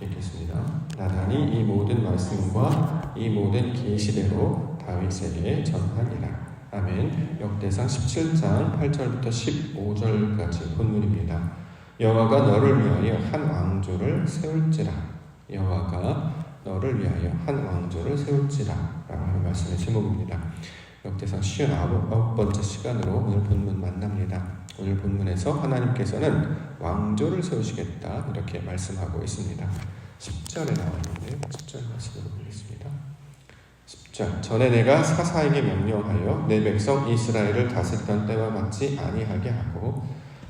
읽겠습니다. 나단이 이 모든 말씀과 이 모든 계시대로 다윗에게 전하니라. 아멘. 역대상 17장 8절부터 15절까지 본문입니다. 여호와가 너를 위하여 한 왕조를 세울지라. 여호와가 너를 위하여 한 왕조를 세울지라 라고 하는 말씀의 제목입니다. 역대상 59번째 시간으로 오늘 본문 만납니다. 오늘 본문에서 하나님께서는 왕조를 세우시겠다 이렇게 말씀하고 있습니다. 10절에 나와 있는데요. 10절 말씀으로 보겠습니다. 10절. 전에 내가 사사에게 명령하여 내 백성 이스라엘을 다스리던 때와 같이 아니하게 하고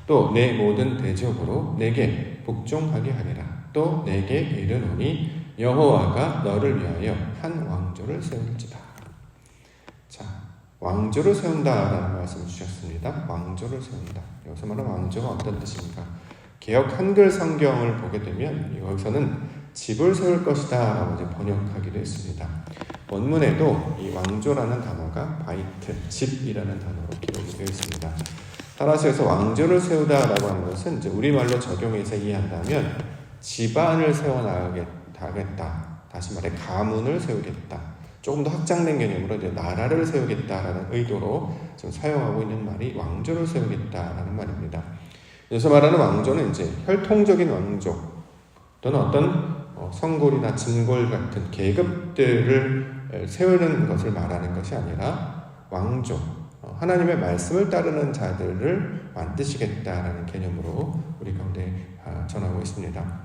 또 내 모든 대적으로 내게 복종하게 하리라. 또 내게 이르노니 여호와가 너를 위하여 한 왕조를 세울지다. 자, 왕조를 세운다라는 말씀을 주셨습니다. 왕조를 세운다. 여기서 말하는 왕조가 어떤 뜻입니까? 개역 한글 성경을 보게 되면 여기서는 집을 세울 것이다 라고 이제 번역하기도 했습니다. 원문에도 이 왕조라는 단어가 바이트, 집이라는 단어로 기록이 되어 있습니다. 따라서 여기서 왕조를 세우다라고 하는 것은 이제 우리말로 적용해서 이해한다면 집안을 세워나가겠다. 다시 말해 가문을 세우겠다. 조금 더 확장된 개념으로 이제 나라를 세우겠다라는 의도로 지금 사용하고 있는 말이 왕조를 세우겠다라는 말입니다. 여기서 말하는 왕조는 이제 혈통적인 왕조 또는 어떤 성골이나 진골 같은 계급들을 세우는 것을 말하는 것이 아니라 왕조, 하나님의 말씀을 따르는 자들을 만드시겠다라는 개념으로 우리 가운데 전하고 있습니다.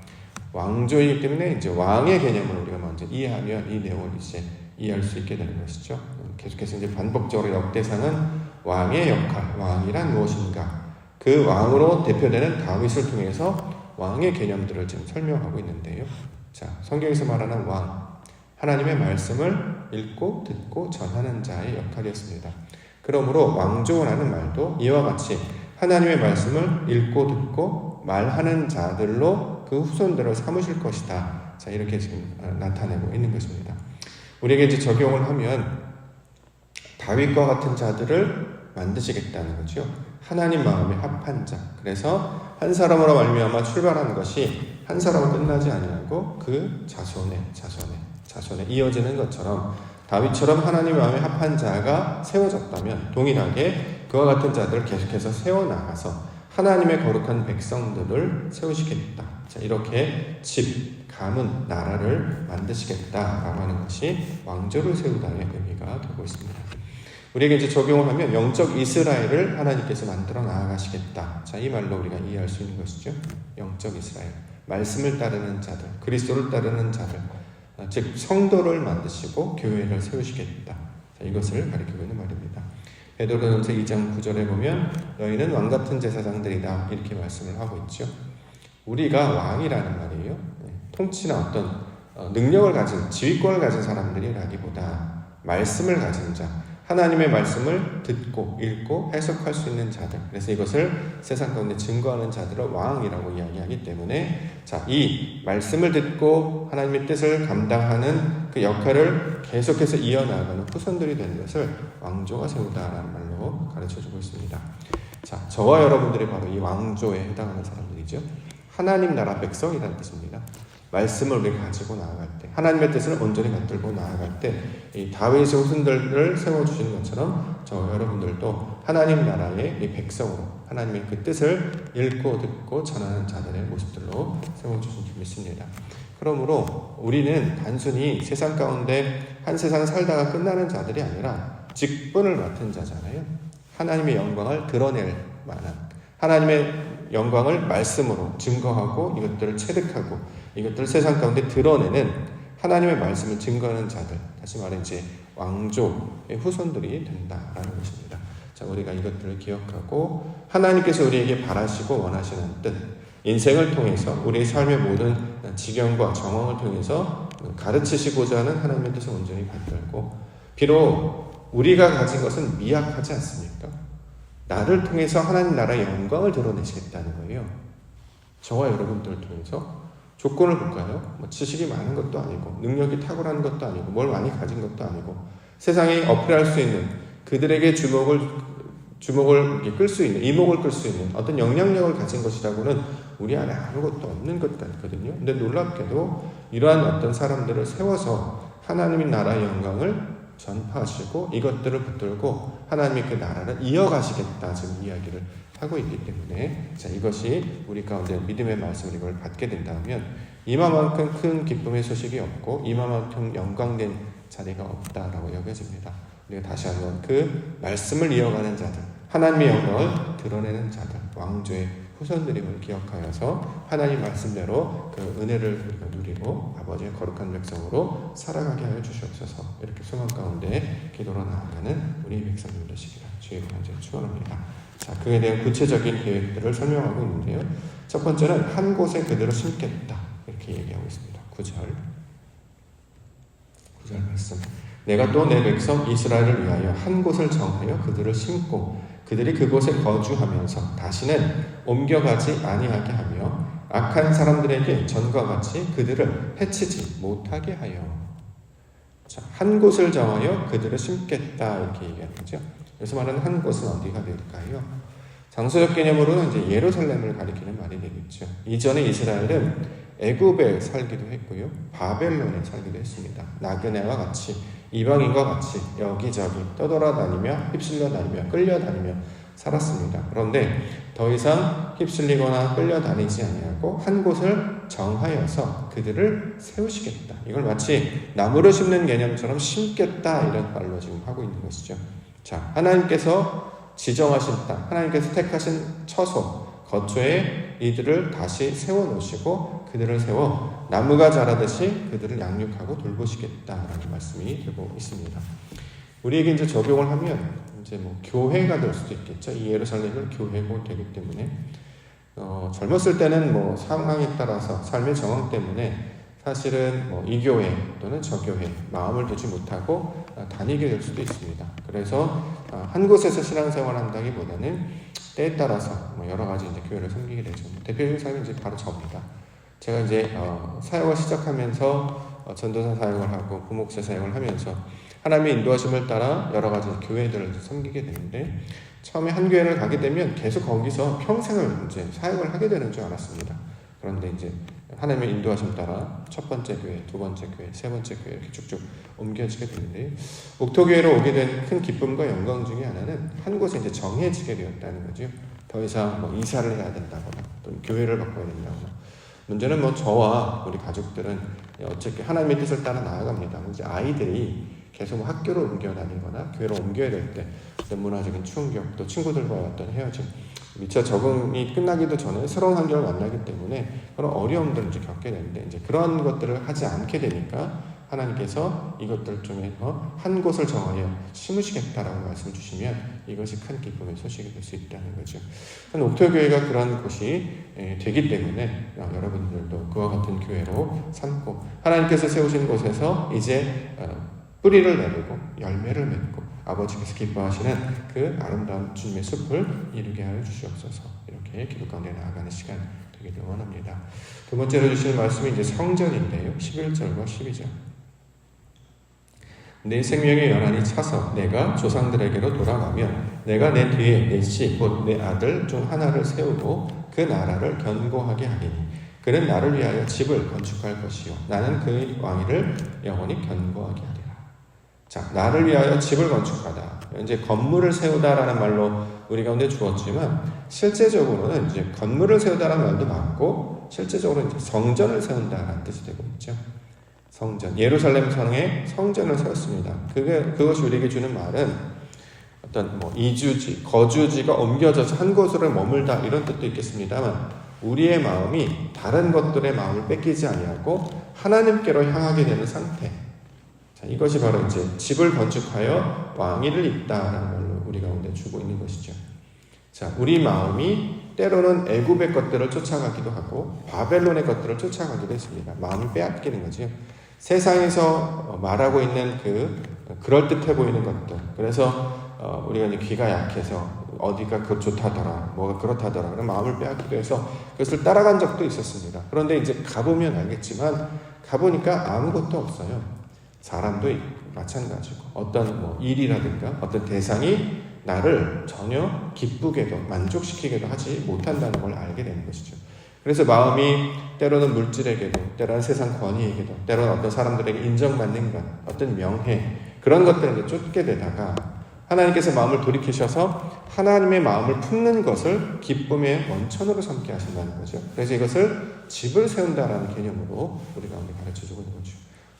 왕조이기 때문에 이제 왕의 개념을 우리가 먼저 이해하면 이 내용을 이제 이해할 수 있게 되는 것이죠. 계속해서 이제 반복적으로 역대상은 왕의 역할, 왕이란 무엇인가, 그 왕으로 대표되는 다윗을 통해서 왕의 개념들을 지금 설명하고 있는데요. 자, 성경에서 말하는 왕, 하나님의 말씀을 읽고 듣고 전하는 자의 역할이었습니다. 그러므로 왕조라는 말도 이와 같이 하나님의 말씀을 읽고 듣고 말하는 자들로 그 후손들을 삼으실 것이다. 자, 이렇게 지금 나타내고 있는 것입니다. 우리에게 이제 적용을 하면 다윗과 같은 자들을 만드시겠다는 거죠. 하나님 마음에 합한 자. 그래서 한 사람으로 말미암아 출발하는 것이 한 사람은 끝나지 아니하고 그 자손에 이어지는 것처럼 다윗처럼 하나님 마음에 합한 자가 세워졌다면 동일하게 그와 같은 자들을 계속해서 세워나가서 하나님의 거룩한 백성들을 세우시겠다. 자, 이렇게 집, 가문, 나라를 만드시겠다라고 하는 것이 왕조를 세우다의 의미가 되고 있습니다. 우리에게 이제 적용을 하면 영적 이스라엘을 하나님께서 만들어 나아가시겠다. 자, 이 말로 우리가 이해할 수 있는 것이죠. 영적 이스라엘, 말씀을 따르는 자들, 그리스도를 따르는 자들, 즉 성도를 만드시고 교회를 세우시겠다. 자, 이것을 가리키고 있는 말입니다. 베드로전서 2장 9절에 보면 너희는 왕같은 제사장들이다 이렇게 말씀을 하고 있죠. 우리가 왕이라는 말이에요. 통치나 어떤 능력을 가진, 지휘권을 가진 사람들이라기보다 말씀을 가진 자, 하나님의 말씀을 듣고 읽고 해석할 수 있는 자들, 그래서 이것을 세상 가운데 증거하는 자들을 왕이라고 이야기하기 때문에 자, 이 말씀을 듣고 하나님의 뜻을 감당하는 그 역할을 계속해서 이어나가는 후손들이 되는 것을 왕조가 세우다라는 말로 가르쳐주고 있습니다. 자, 저와 여러분들이 바로 이 왕조에 해당하는 사람들이죠. 하나님 나라 백성이라는 뜻입니다. 말씀을 우리가 가지고 나아갈 때, 하나님의 뜻을 온전히 받들고 나아갈 때, 이 다윗의 후손들을 세워주시는 것처럼 저와 여러분들도 하나님 나라의 이 백성으로 하나님의 그 뜻을 읽고 듣고 전하는 자들의 모습들로 세워주신 줄 믿습니다. 그러므로 우리는 단순히 세상 가운데 한 세상 살다가 끝나는 자들이 아니라 직분을 맡은 자잖아요. 하나님의 영광을 드러낼 만한, 하나님의 영광을 말씀으로 증거하고 이것들을 체득하고 이것들을 세상 가운데 드러내는 하나님의 말씀을 증거하는 자들, 다시 말해 이제 왕조의 후손들이 된다라는 것입니다. 자, 우리가 이것들을 기억하고 하나님께서 우리에게 바라시고 원하시는 뜻, 인생을 통해서 우리의 삶의 모든 지경과 정황을 통해서 가르치시고자 하는 하나님의 뜻을 온전히 받들고, 비록 우리가 가진 것은 미약하지 않습니까? 나를 통해서 하나님 나라의 영광을 드러내시겠다는 거예요. 저와 여러분들을 통해서. 조건을 볼까요? 지식이 많은 것도 아니고 능력이 탁월한 것도 아니고 뭘 많이 가진 것도 아니고 세상에 어필할 수 있는, 그들에게 주목을 끌 수 있는, 이목을 끌 수 있는 어떤 영향력을 가진 것이라고는 우리 안에 아무것도 없는 것 같거든요. 근데 놀랍게도 이러한 어떤 사람들을 세워서 하나님의 나라의 영광을 전파하시고 이것들을 붙들고 하나님이 그 나라를 이어가시겠다 지금 이야기를 하고 있기 때문에, 자, 이것이 우리 가운데 믿음의 말씀을 이걸 받게 된다면 이마만큼 큰 기쁨의 소식이 없고 이마만큼 영광된 자리가 없다라고 여겨집니다. 우리가 다시 한번 그 말씀을 이어가는 자들, 하나님의 영광을 드러내는 자들, 왕조의 후손들임을 기억하여서 하나님 말씀대로 그 은혜를 우리가 누리고 아버지의 거룩한 백성으로 살아가게 하여 주시옵소서. 이렇게 소망 가운데 기도로 나아가는 우리 백성들 되시기를 주의 간절히 축원합니다. 자, 그에 대한 구체적인 계획들을 설명하고 있는데요. 첫 번째는 한 곳에 그들을 심겠다 이렇게 얘기하고 있습니다. 9절 말씀. 내가 또 내 백성 이스라엘을 위하여 한 곳을 정하여 그들을 심고 그들이 그곳에 거주하면서 다시는 옮겨가지 아니하게 하며 악한 사람들에게 전과 같이 그들을 해치지 못하게 하여. 자, 한 곳을 정하여 그들을 심겠다 이렇게 얘기하는 거죠. 그래서 말하는 한 곳은 어디가 될까요? 장소적 개념으로는 이제 예루살렘을 가리키는 말이 되겠죠. 이전에 이스라엘은 애굽에 살기도 했고요, 바벨론에 살기도 했습니다. 나그네와 같이 이방인과 같이 여기저기 떠돌아다니며 휩쓸려 다니며 끌려다니며 살았습니다. 그런데 더 이상 휩쓸리거나 끌려다니지 아니하고 한 곳을 정하여서 그들을 세우시겠다. 이걸 마치 나무를 심는 개념처럼 심겠다 이런 말로 지금 하고 있는 것이죠. 자, 하나님께서 지정하신 땅, 하나님께서 택하신 처소, 거처에 이들을 다시 세워놓으시고 그들을 세워 나무가 자라듯이 그들을 양육하고 돌보시겠다라는 말씀이 되고 있습니다. 우리에게 이제 적용을 하면 이제 뭐 교회가 될 수도 있겠죠. 이 예루살렘은 교회고 되기 때문에 젊었을 때는 뭐 상황에 따라서 삶의 정황 때문에 사실은 뭐 이 교회 또는 저 교회 마음을 두지 못하고 다니게 될 수도 있습니다. 그래서 한 곳에서 신앙생활을 한다기보다는 때에 따라서 뭐 여러 가지 이제 교회를 섬기게 되죠. 대표적인 사람이 이제 바로 저입니다. 제가 이제 사역을 시작하면서 전도사 사역을 하고 부목사 사역을 하면서 하나님의 인도하심을 따라 여러 가지 교회들을 섬기게 되는데, 처음에 한 교회를 가게 되면 계속 거기서 평생을 이제 사역을 하게 되는 줄 알았습니다. 그런데 이제 하나님의 인도하심 따라 첫 번째 교회, 두 번째 교회, 세 번째 교회 이렇게 쭉쭉 옮겨지게 되는데, 목토교회로 오게 된 큰 기쁨과 영광 중에 하나는 한 곳에 이제 정해지게 되었다는 거죠. 더 이상 뭐 이사를 해야 된다거나 또는 교회를 바꿔야 된다거나. 문제는 뭐 저와 우리 가족들은 어차피 하나님의 뜻을 따라 나아갑니다. 이제 아이들이 계속 학교를 옮겨 다니거나 교회를 옮겨야 될 때 문화적인 충격, 또 친구들과의 어떤 헤어짐, 미처 적응이 끝나기도 전에 새로운 환경을 만나기 때문에 그런 어려움들을 이제 겪게 되는데, 이제 그런 것들을 하지 않게 되니까 하나님께서 이것들 중에 한 곳을 정하여 심으시겠다라고 말씀 주시면 이것이 큰 기쁨의 소식이 될 수 있다는 거죠. 옥토교회가 그런 곳이 되기 때문에 여러분들도 그와 같은 교회로 삼고 하나님께서 세우신 곳에서 이제 뿌리를 내리고 열매를 맺고 아버지께서 기뻐하시는 그 아름다운 주님의 숲을 이루게 하여 주시옵소서. 이렇게 기도 가운데 나아가는 시간 되기를 원합니다. 두 번째로 주시는 말씀이 이제 성전인데요. 11절과 12절. 내 생명의 연한이 차서 내가 조상들에게로 돌아가면 내가 내 뒤에 내 씨 곧 내 아들 중 하나를 세우고 그 나라를 견고하게 하리니 그는 나를 위하여 집을 건축할 것이요 나는 그의 왕위를 영원히 견고하게 하리라. 자, 나를 위하여 집을 건축하다. 이제 건물을 세우다라는 말로 우리 가운데 주었지만 실제적으로는 이제 건물을 세우다라는 말도 맞고 실제적으로 이제 성전을 세운다라는 뜻이 되고 있죠. 성전, 예루살렘 성에 성전을 세웠습니다. 그것이 우리에게 주는 말은 어떤 뭐 이주지, 거주지가 옮겨져서 한 곳으로 머물다 이런 뜻도 있겠습니다만, 우리의 마음이 다른 것들의 마음을 뺏기지 아니하고 하나님께로 향하게 되는 상태. 자, 이것이 바로 이제 집을 건축하여 왕위를 잇다라는 말로 우리 가운데 주고 있는 것이죠. 자, 우리 마음이 때로는 애굽의 것들을 쫓아가기도 하고 바벨론의 것들을 쫓아가기도 했습니다. 마음이 빼앗기는 거죠. 세상에서 말하고 있는 그럴듯해 보이는 것들. 그래서 우리가 이제 귀가 약해서 어디가 그 좋다더라, 뭐가 그렇다더라, 그런 마음을 빼앗기도 해서 그것을 따라간 적도 있었습니다. 그런데 이제 가보면 알겠지만 가보니까 아무것도 없어요. 사람도 마찬가지고 어떤 뭐 일이라든가 어떤 대상이 나를 전혀 기쁘게도 만족시키게도 하지 못한다는 걸 알게 되는 것이죠. 그래서 마음이 때로는 물질에게도, 때로는 세상 권위에게도, 때로는 어떤 사람들에게 인정받는 것, 어떤 명예, 그런 것들을 쫓게 되다가 하나님께서 마음을 돌이키셔서 하나님의 마음을 품는 것을 기쁨의 원천으로 삼게 하신다는 거죠. 그래서 이것을 집을 세운다라는 개념으로 우리 가운데 가르쳐주고 있는 거죠.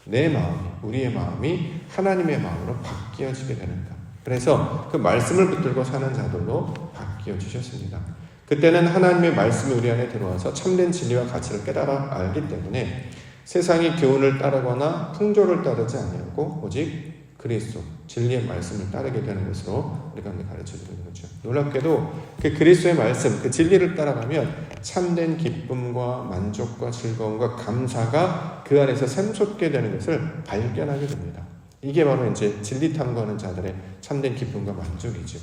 내 마음이, 우리의 마음이 하나님의 마음으로 바뀌어지게 되는가. 그래서 그 말씀을 붙들고 사는 자들로 바뀌어 주셨습니다. 그때는 하나님의 말씀이 우리 안에 들어와서 참된 진리와 가치를 깨달아 알기 때문에 세상의 교훈을 따르거나 풍조를 따르지 아니하고 오직 그리스도, 진리의 말씀을 따르게 되는 것으로 우리가 가르쳐주고 있는 거죠. 놀랍게도 그 그리스도의 말씀, 그 진리를 따라가면 참된 기쁨과 만족과 즐거움과 감사가 그 안에서 샘솟게 되는 것을 발견하게 됩니다. 이게 바로 이제 진리 탐구하는 자들의 참된 기쁨과 만족이죠.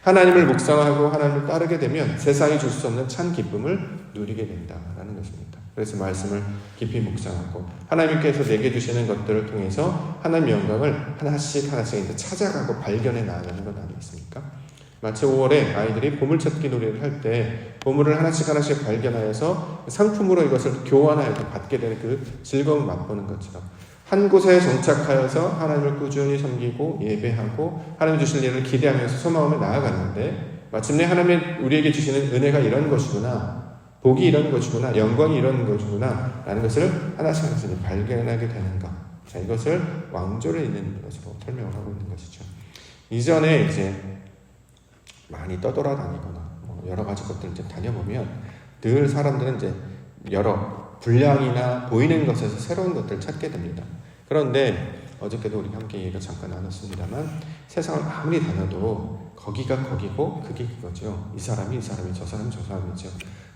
하나님을 묵상하고 하나님을 따르게 되면 세상이 줄 수 없는 참 기쁨을 누리게 된다라는 것입니다. 그래서 말씀을 깊이 묵상하고 하나님께서 내게 주시는 것들을 통해서 하나님의 영광을 하나씩 이제 찾아가고 발견해 나가는 것 아니겠습니까? 마치 5월에 아이들이 보물찾기 놀이를 할 때 보물을 하나씩 발견하여서 상품으로 이것을 교환하여 받게 되는 그 즐거움을 맛보는 것처럼 한 곳에 정착하여서 하나님을 꾸준히 섬기고 예배하고 하나님 주실 일을 기대하면서 소망하며 나아갔는데 마침내 하나님의 우리에게 주시는 은혜가 이런 것이구나, 복이 이런 것이구나, 영광이 이런 것이구나 라는 것을 하나씩 발견하게 되는 것. 자, 이것을 왕조를 잇는 것으로 설명을 하고 있는 것이죠. 이전에 이제 많이 떠돌아다니거나 여러 가지 것들을 이제 다녀보면 늘 사람들은 이제 여러 분량이나 보이는 것에서 새로운 것들을 찾게 됩니다. 그런데 어저께도 우리 함께 얘기가 잠깐 나눴습니다만 세상을 아무리 다녀도 거기가 거기고 그게 그거죠. 이 사람이 저 사람이 저 사람이죠.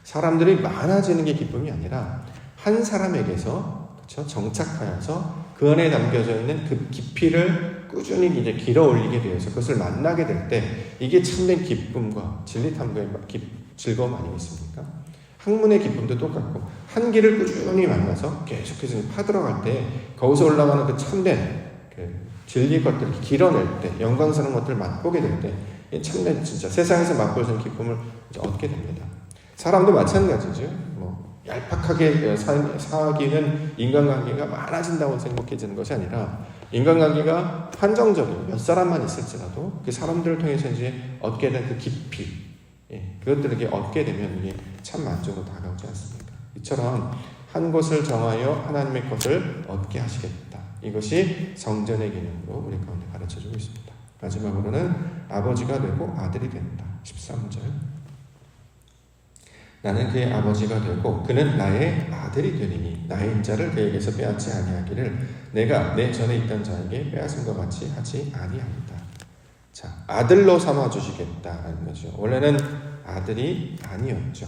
사람들이 많아지는 게 기쁨이 아니라 한 사람에게서 그렇죠? 정착하여서 그 안에 담겨져 있는 그 깊이를 꾸준히 이제 길어 올리게 되어서 그것을 만나게 될 때 이게 참된 기쁨과 진리 탐구의 즐거움 아니겠습니까? 학문의 기쁨도 똑같고 한 길을 꾸준히 만나서 계속해서 파들어갈 때 거기서 올라가는 그 참된 그 진리 것들을 길어낼 때 영광스러운 것들을 맛보게 될 때 참된 진짜 세상에서 맛볼 수 있는 기쁨을 이제 얻게 됩니다. 사람도 마찬가지죠. 얄팍하게 사귀는 인간관계가 많아진다고 생각해지는 것이 아니라 인간관계가 한정적이고 몇 사람만 있을지라도 그 사람들을 통해서 이제 얻게 된 그 깊이, 그것들을 얻게 되면 이게 참 만족으로 다가오지 않습니까? 이처럼 한 곳을 정하여 하나님의 것을 얻게 하시겠다. 이것이 성전의 개념으로 우리 가운데 가르쳐주고 있습니다. 마지막으로는 아버지가 되고 아들이 된다. 13절. 나는 그의 아버지가 되고 그는 나의 아들이 되리니 나의 인자를 그에게서 빼앗지 아니하기를 내가 내 전에 있던 자에게 빼앗은 것 같이 하지 아니합니다. 자, 아들로 삼아주시겠다라는 거죠. 원래는 아들이 아니었죠.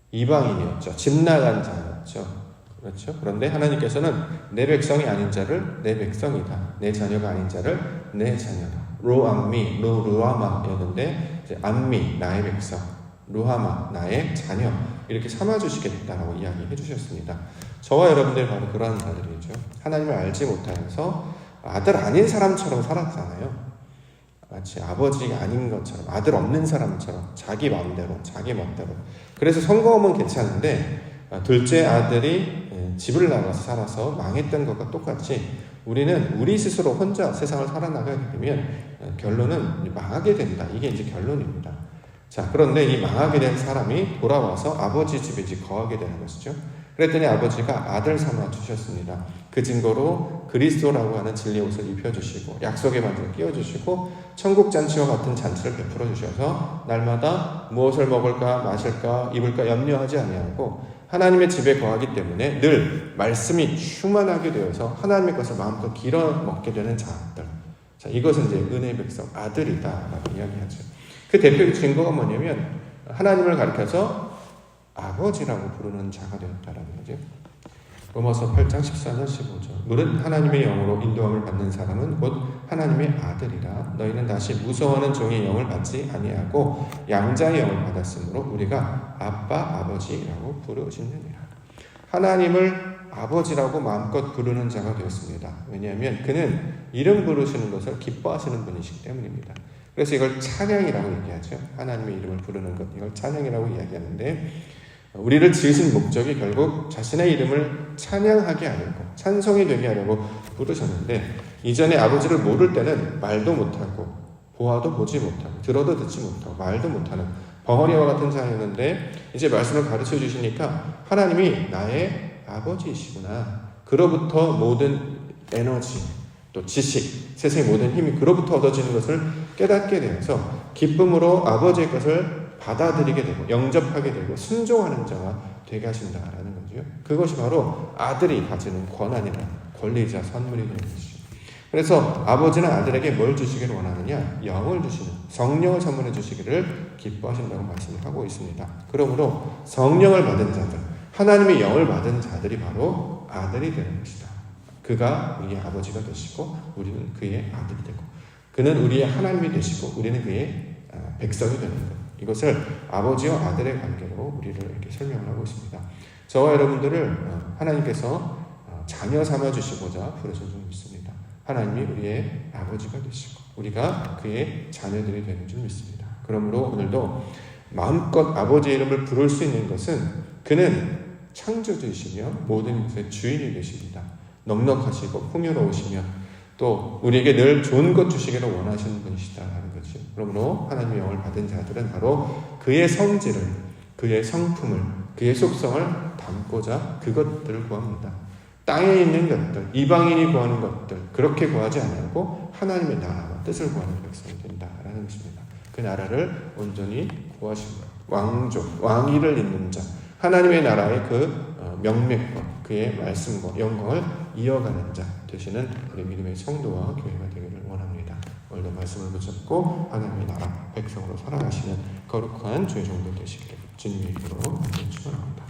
이방인이었죠. 집 나간 자였죠. 그렇죠. 그런데 하나님께서는 내 백성이 아닌 자를 내 백성이다. 내 자녀가 아닌 자를 내 자녀다. 로암미, 루아마였는데 이제 암미, 나의 백성, 루하마, 나의 자녀 이렇게 삼아주시겠다라고 이야기해 주셨습니다. 저와 여러분들 바로 그러한 자들이죠. 하나님을 알지 못하면서 아들 아닌 사람처럼 살았잖아요. 마치 아버지가 아닌 것처럼 아들 없는 사람처럼 자기 마음대로 자기 멋대로. 그래서 성공하면 괜찮은데 둘째 아들이 집을 나가서 살아서 망했던 것과 똑같이 우리는 우리 스스로 혼자 세상을 살아나가게 되면 결론은 망하게 된다. 이게 이제 결론입니다. 자, 그런데 이 망하게 된 사람이 돌아와서 아버지 집에 거하게 되는 것이죠. 그랬더니 아버지가 아들 삼아 주셨습니다. 그 증거로 그리스도라고 하는 진리의 옷을 입혀주시고 약속의 반지를 끼워주시고 천국 잔치와 같은 잔치를 베풀어 주셔서 날마다 무엇을 먹을까 마실까 입을까 염려하지 아니하고 하나님의 집에 거하기 때문에 늘 말씀이 충만하게 되어서 하나님의 것을 마음껏 길어 먹게 되는 자들. 자, 이것은 이제 은혜의 백성 아들이다라고 이야기하죠. 그 대표적 증거가 뭐냐면 하나님을 가리켜서 아버지라고 부르는 자가 되었다라는 거죠. 로마서 8장 14절 15절. 물은 하나님의 영으로 인도함을 받는 사람은 곧 하나님의 아들이라. 너희는 다시 무서워하는 종의 영을 받지 아니하고 양자의 영을 받았으므로 우리가 아빠 아버지라고 부르시느니라. 하나님을 아버지라고 마음껏 부르는 자가 되었습니다. 왜냐하면 그는 이름 부르시는 것을 기뻐하시는 분이시기 때문입니다. 그래서 이걸 찬양이라고 얘기하죠. 하나님의 이름을 부르는 것, 이걸 찬양이라고 이야기하는데 우리를 지으신 목적이 결국 자신의 이름을 찬양하게 하려고, 찬송이 되게 하려고 부르셨는데, 이전에 아버지를 모를 때는 말도 못하고 보아도 보지 못하고 들어도 듣지 못하고 말도 못하는 벙어리와 같은 자였는데, 이제 말씀을 가르쳐 주시니까 하나님이 나의 아버지이시구나, 그로부터 모든 에너지 또 지식, 세상의 모든 힘이 그로부터 얻어지는 것을 깨닫게 되어서 기쁨으로 아버지의 것을 받아들이게 되고 영접하게 되고 순종하는 자가 되게 하신다라는 거죠. 그것이 바로 아들이 가지는 권한이나 권리이자 선물이 되는 것이죠. 그래서 아버지는 아들에게 뭘 주시기를 원하느냐? 영을 주시는, 성령을 선물해 주시기를 기뻐하신다고 말씀을 하고 있습니다. 그러므로 성령을 받은 자들, 하나님의 영을 받은 자들이 바로 아들이 되는 것이다. 그가 우리의 아버지가 되시고 우리는 그의 아들이 되고, 그는 우리의 하나님이 되시고 우리는 그의 백성이 되는 것, 이것을 아버지와 아들의 관계로 우리를 이렇게 설명을 하고 있습니다. 저와 여러분들을 하나님께서 자녀 삼아주시고자 부르신 줄 믿습니다. 하나님이 우리의 아버지가 되시고 우리가 그의 자녀들이 되는 줄 믿습니다. 그러므로 오늘도 마음껏 아버지의 이름을 부를 수 있는 것은 그는 창조주이시며 모든 것의 주인이 되십니다. 넉넉하시고 풍요로우시며 또 우리에게 늘 좋은 것 주시기를 원하시는 분이시다라는 거죠. 그러므로 하나님의 영을 받은 자들은 바로 그의 성질을, 그의 성품을, 그의 속성을 담고자 그것들을 구합니다. 땅에 있는 것들, 이방인이 구하는 것들, 그렇게 구하지 않고 하나님의 나라와 뜻을 구하는 백성이 된다라는 것입니다. 그 나라를 온전히 구하시고 왕족, 왕위를 잇는 자, 하나님의 나라의 그 명맥과 그의 말씀과 영광을 이어가는 자 되시는 우리 믿음의 성도와 교회가 되기를 원합니다. 오늘도 말씀을 붙잡고 하나님의 나라 백성으로 살아가시는 거룩한 주의 종들 되시기를 주님의 이름으로 축원합니다.